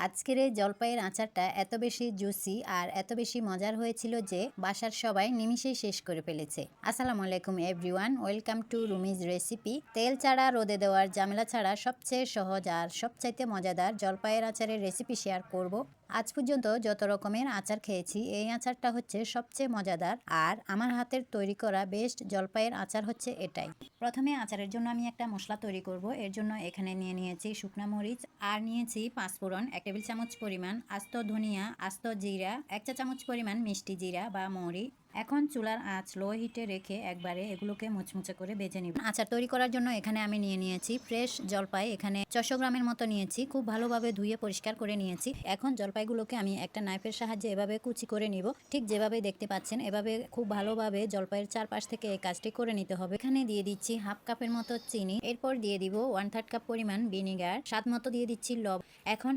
আজকের এই জলপাইয়ের আচারটা এত বেশি জুসি আর এত বেশি মজার হয়েছিল যে বাসার সবাই নিমিষেই শেষ করে ফেলেছে। আসসালামু আলাইকুম everyone, welcome to Rumi's recipe. তেল ছাড়া, রোদে দেওয়ার ঝামেলা ছাড়া সবচেয়ে সহজ আর সবচাইতে মজাদার জলপাইয়ের আচারের রেসিপি শেয়ার করব। আজ পর্যন্ত যত রকমের আচার খেয়েছি, এই আচারটা হচ্ছে সবচেয়ে মজাদার আর আমার হাতের তৈরি করা বেস্ট জলপাইয়ের আচার হচ্ছে এটাই। প্রথমে আচারের জন্য আমি একটা মশলা তৈরি করব। এর জন্য এখানে নিয়ে নিয়েছি শুকনা মরিচ আর নিয়েছি পাঁচফোড়ন 1 টেবিল চামচ পরিমাণ, আস্ত ধনিয়া, আস্ত জিরা, 1 চা চামচ পরিমাণ মিষ্টি জিরা বা মৌরি। এখন চুলার আঁচ লো হিটে রেখে একবারে এগুলোকে মুচমুচে করে ভেজে নিব। আচার তৈরি করার জন্য এখানে আমি নিয়ে নিয়েছি ফ্রেশ জলপাই, এখানে 600 গ্রামের মতো নিয়েছি। খুব ভালোভাবে ধুয়ে পরিষ্কার করে নিয়েছি। এখন জলপাইগুলোকে আমি একটা নাইফের সাহায্যে এভাবে কুচি করে নিব। ঠিক যেভাবে দেখতে পাচ্ছেন এভাবে খুব ভালোভাবে জলপাইয়ের চারপাশ থেকে এই কাজটি করে নিতে হবে। এখানে দিয়ে দিচ্ছি হাফ কাপের মতো চিনি, এরপর দিয়ে দিব 1/3 কাপ পরিমাণ ভিনেগার, স্বাদ মতো দিয়ে দিচ্ছি লবণ। এখন